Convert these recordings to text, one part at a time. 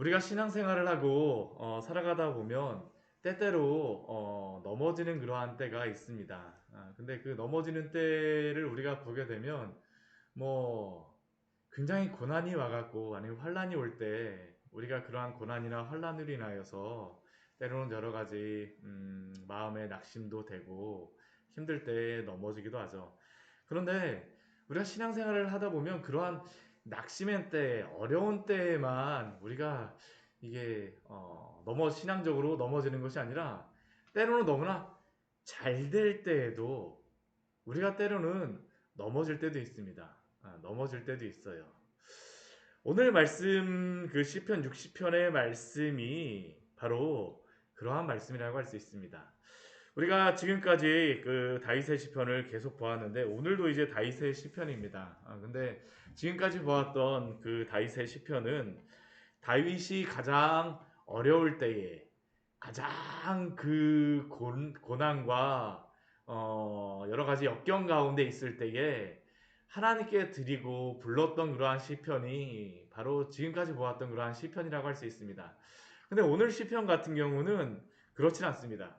우리가 신앙생활을 하고 살아가다 보면 때때로 넘어지는 그러한 때가 있습니다. 근데 그 넘어지는 때를 우리가 보게 되면 뭐 굉장히 고난이 와갖고 아니면 환란이 올 때 우리가 그러한 고난이나 환란으로 인하여서 때로는 여러 가지 마음의 낙심도 되고 힘들 때 넘어지기도 하죠. 그런데 우리가 신앙생활을 하다 보면 그러한 낙심의 때, 어려운 때에만 우리가 이게 신앙적으로 넘어지는 것이 아니라 때로는 너무나 잘 될 때에도 우리가 때로는 넘어질 때도 있습니다. 넘어질 때도 있어요. 오늘 말씀 그 시편 60편의 말씀이 바로 그러한 말씀이라고 할 수 있습니다. 우리가 지금까지 그 다윗의 시편을 계속 보았는데 오늘도 이제 다윗의 시편입니다. 근데 지금까지 보았던 그 다윗의 시편은 다윗이 가장 어려울 때에 가장 그 고난과 여러 가지 역경 가운데 있을 때에 하나님께 드리고 불렀던 그러한 시편이 바로 지금까지 보았던 그러한 시편이라고 할 수 있습니다. 근데 오늘 시편 같은 경우는 그렇진 않습니다.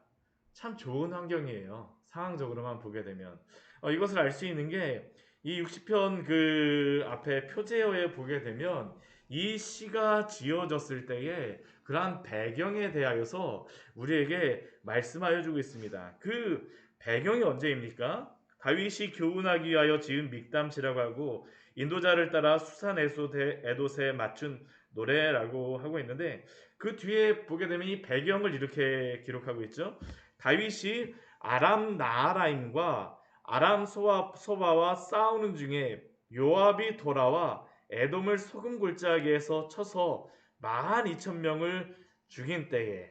참 좋은 환경이에요. 상황적으로만 보게 되면 이것을 알 수 있는 게 이 60편 그 앞에 표제어에 보게 되면 이 시가 지어졌을 때에 그러한 배경에 대하여서 우리에게 말씀하여 주고 있습니다. 그 배경이 언제입니까? 다윗이 교훈하기 위하여 지은 믹담시라고 하고 인도자를 따라 수산 에돛에 맞춘 노래라고 하고 있는데 그 뒤에 보게 되면 이 배경을 이렇게 기록하고 있죠. 다윗이 아람 나하라임과 아람 소바와 싸우는 중에 요압이 돌아와 에돔을 소금 골짜기에서 쳐서 12,000명을 죽인 때에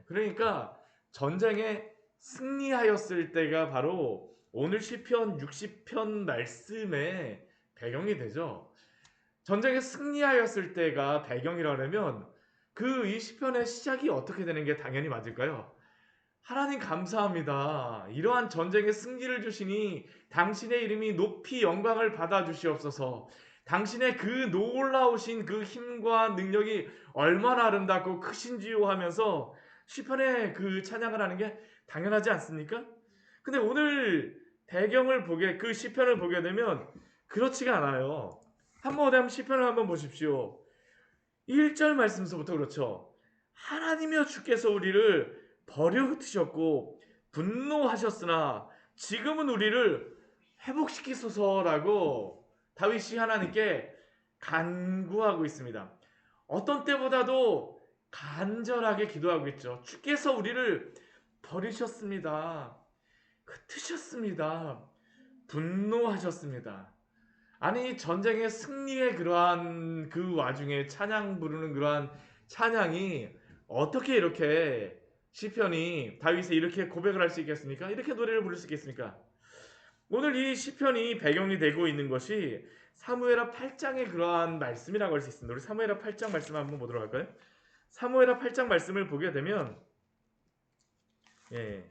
그러니까 전쟁에 승리하였을 때가 바로 오늘 시편 60편 말씀의 배경이 되죠. 전쟁에 승리하였을 때가 배경이라면 그 이 시편의 시작이 어떻게 되는 게 당연히 맞을까요? 하나님 감사합니다. 이러한 전쟁에 승리를 주시니 당신의 이름이 높이 영광을 받아 주시옵소서. 당신의 그 놀라우신 그 힘과 능력이 얼마나 아름답고 크신지요 하면서 시편의 그 찬양을 하는 게 당연하지 않습니까? 근데 오늘 그 시편을 보게 되면 그렇지가 않아요. 한번 시편을 한번 보십시오. 1절 말씀서부터 그렇죠. 하나님이여 주께서 우리를 버려뜨셨고 분노하셨으나 지금은 우리를 회복시키소서라고 다윗이 하나님께 간구하고 있습니다. 어떤 때보다도 간절하게 기도하고 있죠. 주께서 우리를 버리셨습니다. 흩으셨습니다. 분노하셨습니다. 아니 전쟁의 승리의 그러한 그 와중에 찬양 부르는 그러한 찬양이 어떻게 이렇게 시편이 다윗이 이렇게 고백을 할 수 있겠습니까? 이렇게 노래를 부를 수 있겠습니까? 오늘 이 시편이 배경이 되고 있는 것이 사무엘하 8장의 그러한 말씀이라고 할 수 있습니다. 우리 사무엘하 8장 말씀 한번 보도록 할까요? 사무엘하 8장 말씀을 보게 되면 예,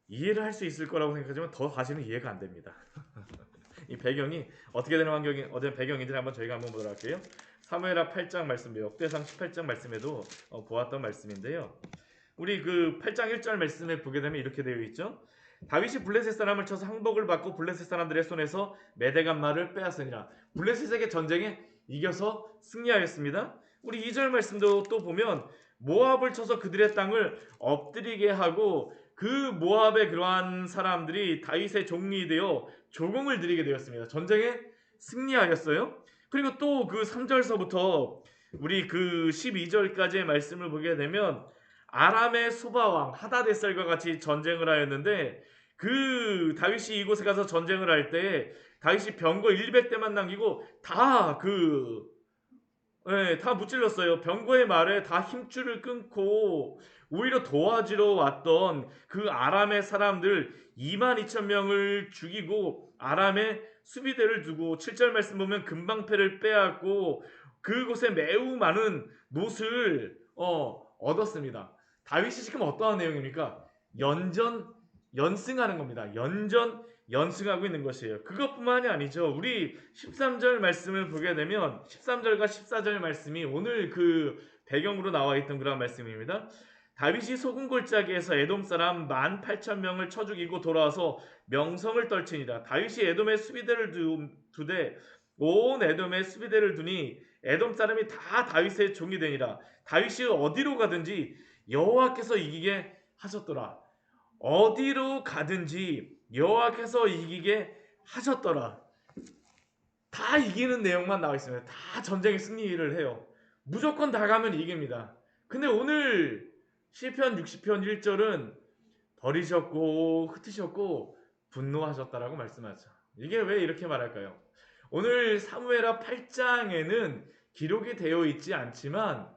이해를 할 수 있을 거라고 생각하지만 더 다시는 이해가 안 됩니다. 이 배경이 어떻게 되는 배경인지 한번 저희가 한번 보도록 할게요. 사무엘하 8장 말씀, 역대상 18장 말씀에도 보았던 말씀인데요. 우리 그 8장 1절 말씀에 보게 되면 이렇게 되어 있죠. 다윗이 블레셋 사람을 쳐서 항복을 받고 블레셋 사람들의 손에서 메대간 말을 빼앗으니라. 블레셋에게 전쟁에 이겨서 승리하였습니다. 우리 2절 말씀도 또 보면 모압을 쳐서 그들의 땅을 엎드리게 하고 그 모압의 그러한 사람들이 다윗의 종이 되어 조공을 드리게 되었습니다. 전쟁에 승리하였어요. 그리고 또 그 3절서부터 우리 그 12절까지의 말씀을 보게 되면 아람의 소바왕 하다데셀과 같이 전쟁을 하였는데 그 다윗이 이곳에 가서 전쟁을 할 때 다윗이 병거 100대만 남기고 다 무찔렀어요. 병거의 말에 다 힘줄을 끊고 오히려 도와주러 왔던 그 아람의 사람들 22,000명을 죽이고 아람의 수비대를 두고 7절 말씀 보면 금방패를 빼앗고 그곳에 매우 많은 못을 얻었습니다. 다윗이 지금 어떠한 내용입니까? 연승하는 겁니다. 연전 연승하고 있는 것이에요. 그것뿐만이 아니죠. 우리 13절 말씀을 보게 되면 13절과 14절 말씀이 오늘 그 배경으로 나와 있던 그런 말씀입니다. 다윗이 소금 골짜기에서 에돔 사람 18,000명을 쳐 죽이고 돌아와서 명성을 떨치니라. 다윗이 에돔의 수비대를 두되 온 에돔의 수비대를 두니 에돔 사람이 다 다윗의 종이 되니라. 다윗이 어디로 가든지 여호와께서 이기게 하셨더라. 어디로 가든지 여호와께서 이기게 하셨더라. 다 이기는 내용만 나와 있습니다. 다 전쟁의 승리를 해요. 무조건 다 가면 이깁니다. 근데 오늘 시편 60편 1절은 버리셨고 흩으셨고 분노하셨다라고 말씀하죠. 이게 왜 이렇게 말할까요? 오늘 사무엘하 8장에는 기록이 되어 있지 않지만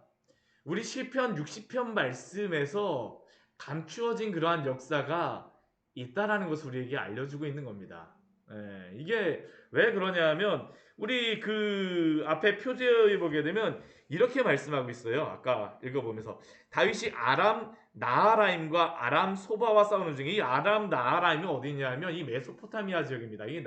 우리 시편 60편 말씀에서 감추어진 그러한 역사가 있다라는 것을 우리에게 알려주고 있는 겁니다. 이게 왜 그러냐면 우리 그 앞에 표제에 보게 되면 이렇게 말씀하고 있어요. 아까 읽어보면서 다윗이 아람 나하라임과 아람 소바와 싸우는 중에 이 아람 나하라임이 어디냐면 이 메소포타미아 지역입니다. 이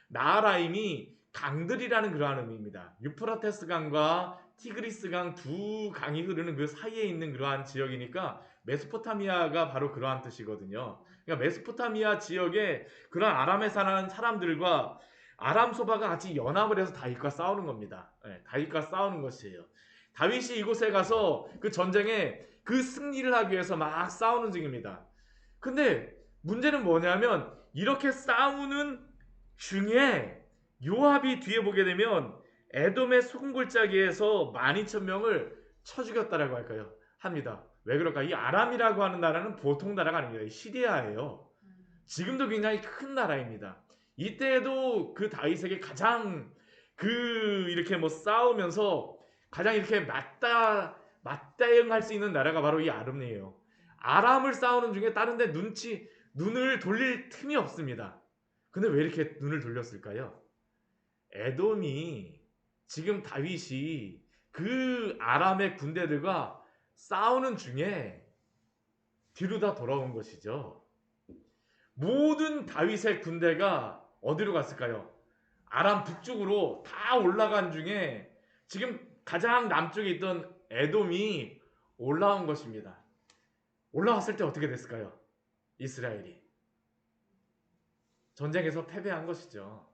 나하라임이 강들이라는 그러한 의미입니다. 유프라테스 강과 티그리스 강 두 강이 흐르는 그 사이에 있는 그러한 지역이니까 메소포타미아가 바로 그러한 뜻이거든요. 그러니까 메소포타미아 지역에 그런 아람에 사는 사람들과 아람 소바가 같이 연합을 해서 다윗과 싸우는 겁니다. 다윗과 싸우는 것이에요. 다윗이 이곳에 가서 그 전쟁에 그 승리를 하기 위해서 막 싸우는 중입니다. 근데 문제는 뭐냐면 이렇게 싸우는 중에 요압이 뒤에 보게 되면 에돔의 소금골짜기에서 12,000명을 쳐 죽였다라고 할까요? 합니다. 왜 그럴까? 이 아람이라고 하는 나라는 보통 나라가 아닙니다. 시리아예요. 지금도 굉장히 큰 나라입니다. 이때에도 그 다윗에게 가장 이렇게 뭐 싸우면서 가장 이렇게 맞대응할 수 있는 나라가 바로 이 아람이에요. 아람을 싸우는 중에 다른데 눈을 돌릴 틈이 없습니다. 근데 왜 이렇게 눈을 돌렸을까요? 에돔이 지금 다윗이 그 아람의 군대들과 싸우는 중에 뒤로 다 돌아온 것이죠. 모든 다윗의 군대가 어디로 갔을까요? 아람 북쪽으로 다 올라간 중에 지금 가장 남쪽에 있던 에돔이 올라온 것입니다. 올라왔을 때 어떻게 됐을까요? 이스라엘이 전쟁에서 패배한 것이죠.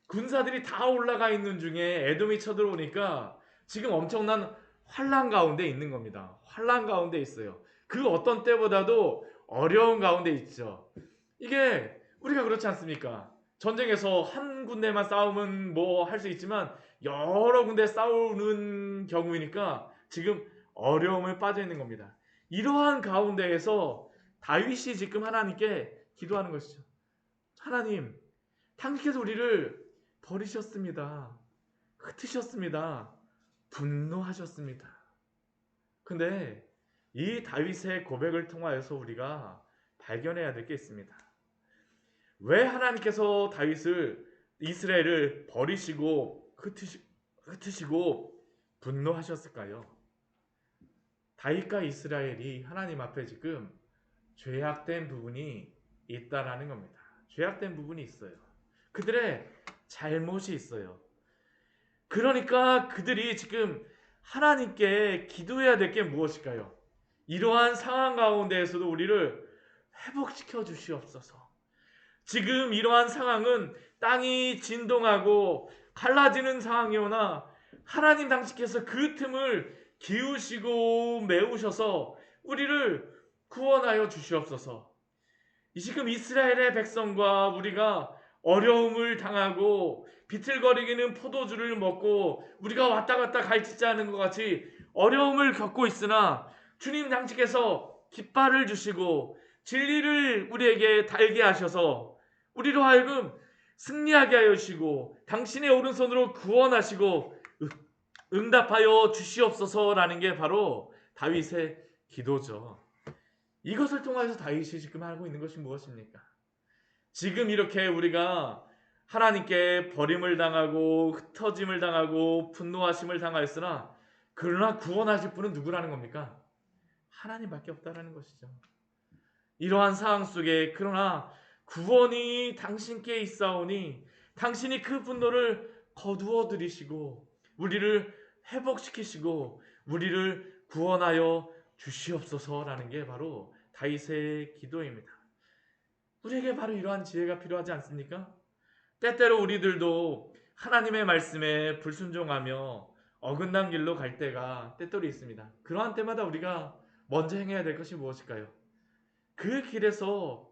군사들이 다 올라가 있는 중에 에돔이 쳐들어오니까 지금 엄청난 환란 가운데 있는 겁니다. 환란 가운데 있어요. 그 어떤 때보다도 어려운 가운데 있죠. 이게 우리가 그렇지 않습니까? 전쟁에서 한 군데만 싸우면 뭐 할 수 있지만 여러 군데 싸우는 경우이니까 지금 어려움에 빠져 있는 겁니다. 이러한 가운데에서 다윗이 지금 하나님께 기도하는 것이죠. 하나님, 당신께서 우리를 버리셨습니다. 흩으셨습니다. 분노하셨습니다. 근데 이 다윗의 고백을 통하여서 우리가 발견해야 될 게 있습니다. 왜 하나님께서 다윗을 이스라엘을 버리시고 흩으시고 분노하셨을까요? 다윗과 이스라엘이 하나님 앞에 지금 죄악된 부분이 있다라는 겁니다. 죄악된 부분이 있어요. 그들의 잘못이 있어요. 그러니까 그들이 지금 하나님께 기도해야 될 게 무엇일까요? 이러한 상황 가운데에서도 우리를 회복시켜 주시옵소서. 지금 이러한 상황은 땅이 진동하고 갈라지는 상황이오나 하나님 당신께서 그 틈을 기우시고 메우셔서 우리를 구원하여 주시옵소서. 지금 이스라엘의 백성과 우리가 어려움을 당하고 비틀거리기는 포도주를 먹고 우리가 왔다 갔다 갈치지 않은 것 같이 어려움을 겪고 있으나 주님 당신께서 깃발을 주시고 진리를 우리에게 달게 하셔서 우리로 하여금 승리하게 하여 주시고 당신의 오른손으로 구원하시고 응답하여 주시옵소서라는 게 바로 다윗의 기도죠. 이것을 통해서 다윗이 지금 하고 있는 것이 무엇입니까? 지금 이렇게 우리가 하나님께 버림을 당하고 흩어짐을 당하고 분노하심을 당하였으나 그러나 구원하실 분은 누구라는 겁니까? 하나님밖에 없다라는 것이죠. 이러한 상황 속에 그러나 구원이 당신께 있사오니 당신이 그 분노를 거두어 들이시고 우리를 회복시키시고 우리를 구원하여 주시옵소서라는 게 바로 다윗의 기도입니다. 우리에게 바로 이러한 지혜가 필요하지 않습니까? 때때로 우리들도 하나님의 말씀에 불순종하며 어긋난 길로 갈 때가 때때로 있습니다. 그러한 때마다 우리가 먼저 행해야 될 것이 무엇일까요? 그 길에서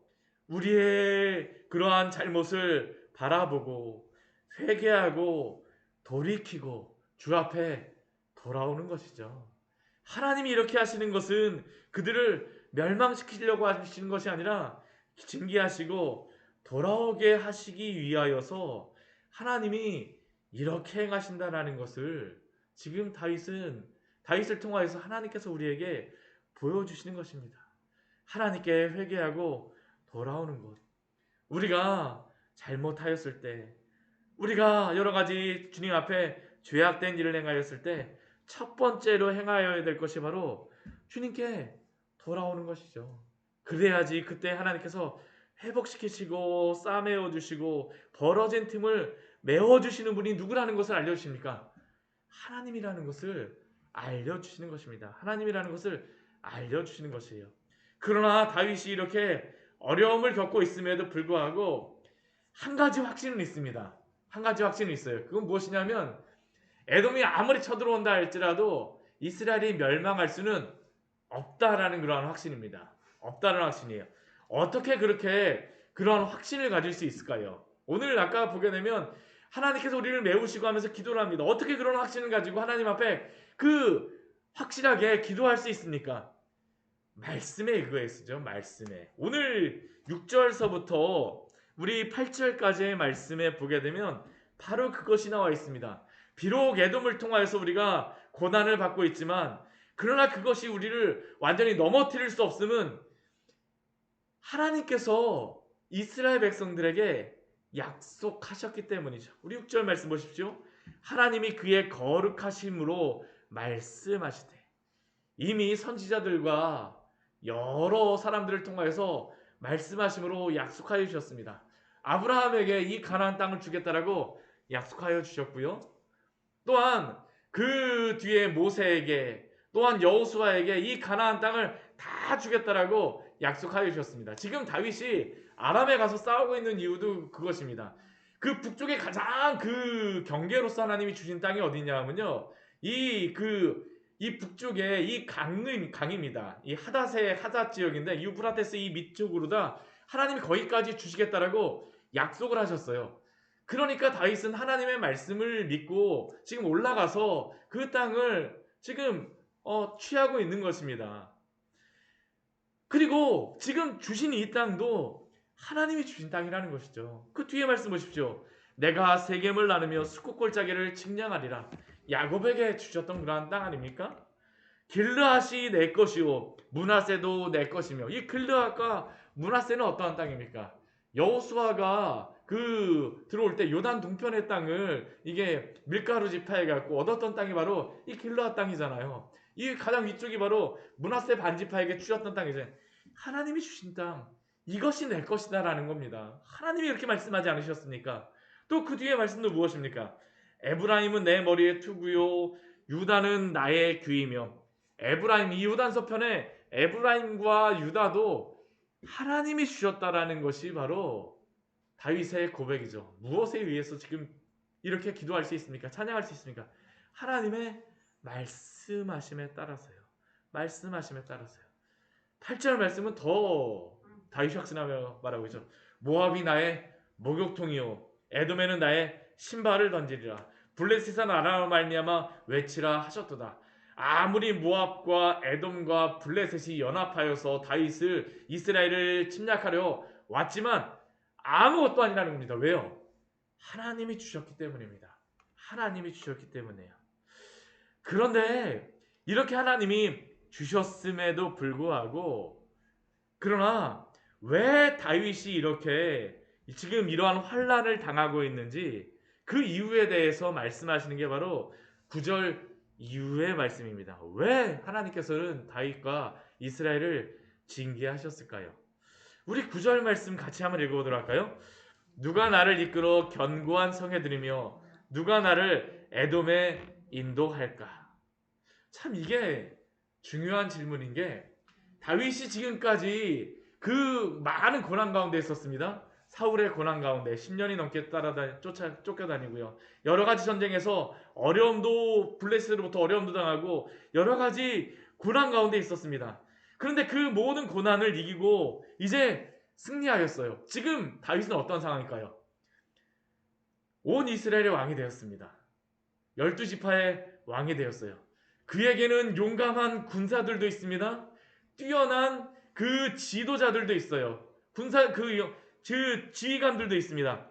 우리의 그러한 잘못을 바라보고 회개하고 돌이키고 주 앞에 돌아오는 것이죠. 하나님이 이렇게 하시는 것은 그들을 멸망시키려고 하시는 것이 아니라 징계하시고 돌아오게 하시기 위하여서 하나님이 이렇게 행하신다라는 것을 지금 다윗을 통하여서 하나님께서 우리에게 보여주시는 것입니다. 하나님께 회개하고 돌아오는 것. 우리가 잘못하였을 때, 우리가 여러 가지 주님 앞에 죄악된 일을 행하였을 때 첫 번째로 행하여야 될 것이 바로 주님께 돌아오는 것이죠. 그래야지 그때 하나님께서 회복시키시고 싸매어 주시고 벌어진 틈을 메워주시는 분이 누구라는 것을 알려주십니까? 하나님이라는 것을 알려주시는 것입니다. 하나님이라는 것을 알려주시는 것이에요. 그러나 다윗이 이렇게 어려움을 겪고 있음에도 불구하고 한 가지 확신은 있습니다. 한 가지 확신은 있어요. 그건 무엇이냐면 에돔이 아무리 쳐들어온다 할지라도 이스라엘이 멸망할 수는 없다라는 그러한 확신입니다. 없다는 확신이에요. 어떻게 그렇게 그러한 확신을 가질 수 있을까요? 오늘 아까 보게 되면 하나님께서 우리를 메우시고 하면서 기도를 합니다. 어떻게 그런 확신을 가지고 하나님 앞에 그 확실하게 기도할 수 있습니까? 말씀에 의거해서죠. 말씀에. 오늘 6절서부터 우리 8절까지의 말씀에 보게 되면 바로 그것이 나와 있습니다. 비록 에돔을 통하여서 우리가 고난을 받고 있지만 그러나 그것이 우리를 완전히 넘어뜨릴 수 없음은 하나님께서 이스라엘 백성들에게 약속하셨기 때문이죠. 우리 6절 말씀 보십시오. 하나님이 그의 거룩하심으로 말씀하시되 이미 선지자들과 여러 사람들을 통하여서 말씀하심으로 약속하여 주셨습니다. 아브라함에게 이 가나안 땅을 주겠다라고 약속하여 주셨고요. 또한 그 뒤에 모세에게 또한 여호수아에게 이 가나안 땅을 다 주겠다라고 약속하여 주셨습니다. 지금 다윗이 아람에 가서 싸우고 있는 이유도 그것입니다. 그 북쪽에 가장 그 경계로서 하나님이 주신 땅이 어디냐 하면요. 이 북쪽에 이 강입니다. 이 하닷 지역인데 유프라테스 이 밑쪽으로다 하나님이 거기까지 주시겠다라고 약속을 하셨어요. 그러니까 다윗은 하나님의 말씀을 믿고 지금 올라가서 그 땅을 지금 취하고 있는 것입니다. 그리고 지금 주신 이 땅도 하나님이 주신 땅이라는 것이죠. 그 뒤에 말씀 보십시오. 내가 세겜을 나누며 수국골짜기를 측량하리라. 야곱에게 주셨던 그러한 땅 아닙니까? 길르앗이 내 것이요 므낫세도 내 것이며 이 길르앗과 므낫세는 어떠한 땅입니까? 여호수아가 들어올 때 요단 동편의 땅을 이게 밀가루 지파해 갖고 얻었던 땅이 바로 이 길르앗 땅이잖아요. 이 가장 위쪽이 바로 므낫세 반지파에게 주셨던 땅이죠. 하나님이 주신 땅 이것이 내 것이다라는 겁니다. 하나님이 이렇게 말씀하지 않으셨습니까? 또 그 뒤에 말씀도 무엇입니까? 에브라임은 내 머리의 투구요 유다는 나의 귀이며 에브라임 이 요단서편에 에브라임과 유다도 하나님이 주셨다라는 것이 바로 다윗의 고백이죠. 무엇에 의해서 지금 이렇게 기도할 수 있습니까? 찬양할 수 있습니까? 하나님의 말씀하심에 따라서요. 말씀하심에 따라서요. 8절 말씀은 더 다윗이 확신하며 말하고 있죠. 모압이 나의 목욕통이요 에돔에는 나의 신발을 던지리라. 블레셋은 아람으로 말미암아 외치라 하셨도다. 아무리 모압과 에돔과 블레셋이 연합하여서 다윗을 이스라엘을 침략하려 왔지만 아무것도 아니라는 겁니다. 왜요? 하나님이 주셨기 때문입니다. 하나님이 주셨기 때문에요. 그런데 이렇게 하나님이 주셨음에도 불구하고 그러나 왜 다윗이 이렇게 지금 이러한 환난을 당하고 있는지 그 이유에 대해서 말씀하시는 게 바로 9절 이후의 말씀입니다. 왜 하나님께서는 다윗과 이스라엘을 징계하셨을까요? 우리 9절 말씀 같이 한번 읽어보도록 할까요? 누가 나를 이끌어 견고한 성에 들이며 누가 나를 에돔에 인도할까? 참 이게 중요한 질문인 게 다윗이 지금까지 그 많은 고난 가운데 있었습니다. 사울의 고난 가운데 10년이 넘게 쫓겨다니고요. 여러 가지 전쟁에서 어려움도 블레셋으로부터 어려움도 당하고 여러 가지 고난 가운데 있었습니다. 그런데 그 모든 고난을 이기고 이제 승리하였어요. 지금 다윗은 어떤 상황일까요? 온 이스라엘의 왕이 되었습니다. 12지파의 왕이 되었어요. 그에게는 용감한 군사들도 있습니다. 뛰어난 그 지도자들도 있어요. 지휘관들도 있습니다.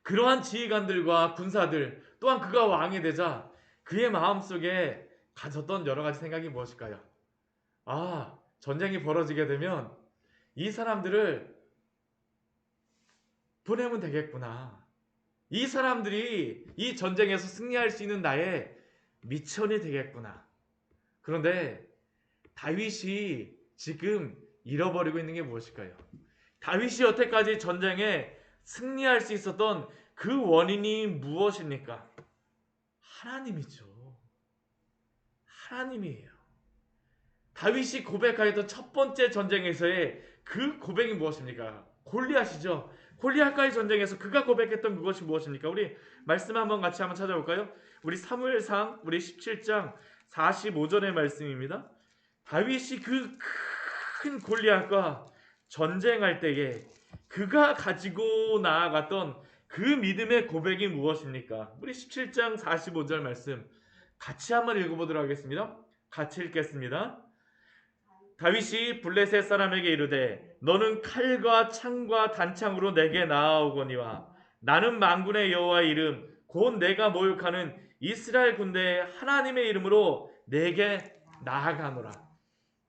그러한 지휘관들과 군사들 또한 그가 왕이 되자 그의 마음속에 가졌던 여러 가지 생각이 무엇일까요? 아, 전쟁이 벌어지게 되면 이 사람들을 보내면 되겠구나. 이 사람들이 이 전쟁에서 승리할 수 있는 나의 미천이 되겠구나. 그런데 다윗이 지금 잃어버리고 있는 게 무엇일까요? 다윗이 여태까지 전쟁에 승리할 수 있었던 그 원인이 무엇입니까? 하나님이죠. 하나님이에요. 다윗이 고백하였던 첫 번째 전쟁에서의 그 고백이 무엇입니까? 골리앗이죠. 골리앗과의 전쟁에서 그가 고백했던 그것이 무엇입니까? 우리 말씀 한번 같이 한번 찾아볼까요? 우리 사무엘상 우리 17장 45절의 말씀입니다. 다윗이 그 큰 골리앗과 전쟁할 때에 그가 가지고 나아갔던 그 믿음의 고백이 무엇입니까? 우리 17장 45절 말씀 같이 한번 읽어보도록 하겠습니다. 같이 읽겠습니다. 다윗이 블레셋 사람에게 이르되 너는 칼과 창과 단창으로 내게 나아오거니와 나는 만군의 여호와의 이름 곧 내가 모욕하는 이스라엘 군대의 하나님의 이름으로 내게 나아가노라.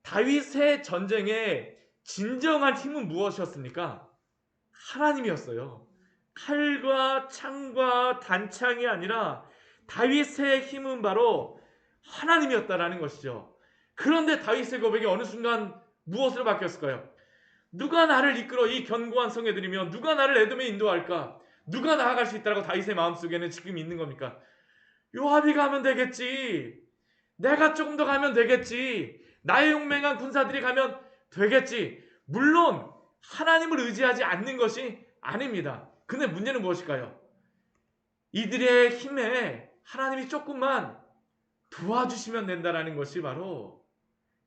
다윗의 전쟁의 진정한 힘은 무엇이었습니까? 하나님이었어요. 칼과 창과 단창이 아니라 다윗의 힘은 바로 하나님이었다라는 것이죠. 그런데 다윗의 고백이 어느 순간 무엇으로 바뀌었을까요? 누가 나를 이끌어 이 견고한 성에 들이며 누가 나를 에돔에 인도할까? 누가 나아갈 수 있다고 다윗의 마음속에는 지금 있는 겁니까? 요압이 가면 되겠지. 내가 조금 더 가면 되겠지. 나의 용맹한 군사들이 가면 되겠지. 물론 하나님을 의지하지 않는 것이 아닙니다. 근데 문제는 무엇일까요? 이들의 힘에 하나님이 조금만 도와주시면 된다는 것이 바로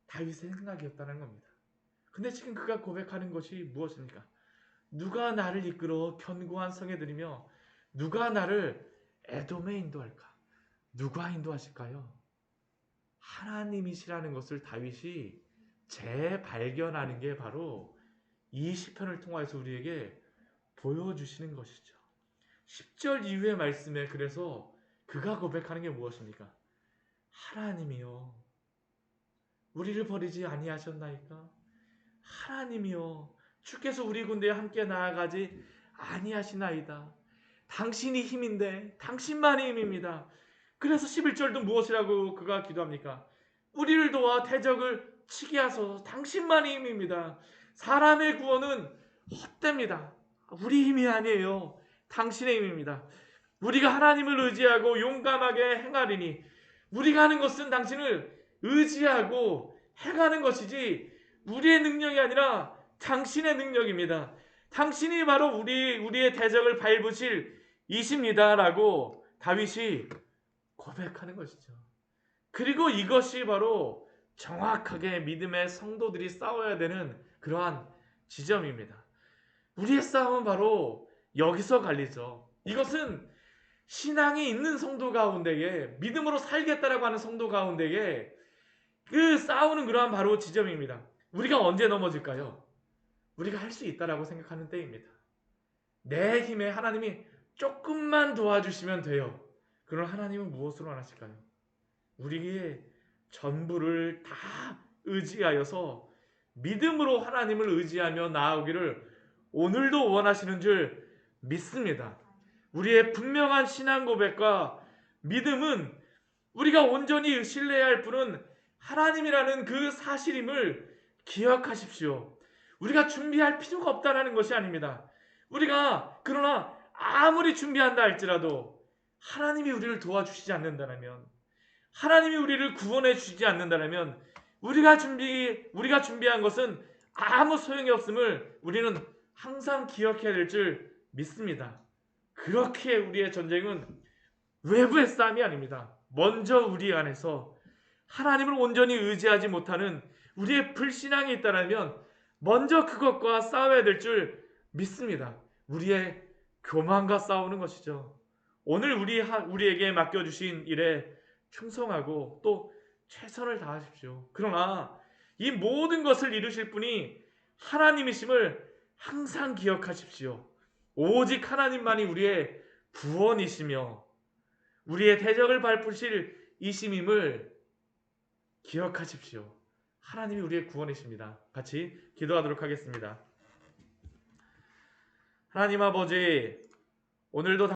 다윗의 생각이었다는 겁니다. 근데 지금 그가 고백하는 것이 무엇입니까? 누가 나를 이끌어 견고한 성에 들이며 누가 나를 에돔에 인도할까? 누가 인도하실까요? 하나님이시라는 것을 다윗이 재발견하는 게 바로 이 시편을 통해서 우리에게 보여주시는 것이죠. 10절 이후의 말씀에 그래서 그가 고백하는 게 무엇입니까? 하나님이여 우리를 버리지 아니하셨나이까? 하나님이여 주께서 우리 군대에 함께 나아가지 아니하시나이다. 당신이 힘인데 당신만이 힘입니다. 그래서 11절도 무엇이라고 그가 기도합니까? 우리를 도와 대적을 치게 하소서. 당신만이 힘입니다. 사람의 구원은 헛됩니다. 우리 힘이 아니에요. 당신의 힘입니다. 우리가 하나님을 의지하고 용감하게 행하리니 우리가 하는 것은 당신을 의지하고 행하는 것이지 우리의 능력이 아니라 당신의 능력입니다. 당신이 바로 우리의 대적을 밟으실 이십니다라고 다윗이 고백하는 것이죠. 그리고 이것이 바로 정확하게 믿음의 성도들이 싸워야 되는 그러한 지점입니다. 우리의 싸움은 바로 여기서 갈리죠. 이것은 신앙이 있는 성도 가운데에 믿음으로 살겠다라고 하는 성도 가운데에 그 싸우는 그러한 바로 지점입니다. 우리가 언제 넘어질까요? 우리가 할 수 있다라고 생각하는 때입니다. 내 힘에 하나님이 조금만 도와주시면 돼요. 그럼 하나님은 무엇으로 원하실까요? 우리의 전부를 다 의지하여서 믿음으로 하나님을 의지하며 나아오기를 오늘도 원하시는 줄 믿습니다. 우리의 분명한 신앙 고백과 믿음은 우리가 온전히 신뢰해야 할 분은 하나님이라는 그 사실임을 기억하십시오. 우리가 준비할 필요가 없다라는 것이 아닙니다. 우리가 그러나 아무리 준비한다 할지라도 하나님이 우리를 도와주시지 않는다면, 하나님이 우리를 구원해 주시지 않는다면 우리가 준비한 것은 아무 소용이 없음을 우리는 항상 기억해야 될 줄 믿습니다. 그렇게 우리의 전쟁은 외부의 싸움이 아닙니다. 먼저 우리 안에서 하나님을 온전히 의지하지 못하는 우리의 불신앙이 있다면 먼저 그것과 싸워야 될 줄 믿습니다. 우리의 교만과 싸우는 것이죠. 오늘 우리에게 맡겨주신 일에 충성하고 또 최선을 다하십시오. 그러나 이 모든 것을 이루실 분이 하나님이심을 항상 기억하십시오. 오직 하나님만이 우리의 구원이시며 우리의 대적을 밟으실 이심임을 기억하십시오. 하나님이 우리의 구원이십니다. 같이 기도하도록 하겠습니다. 하나님 아버지, 오늘도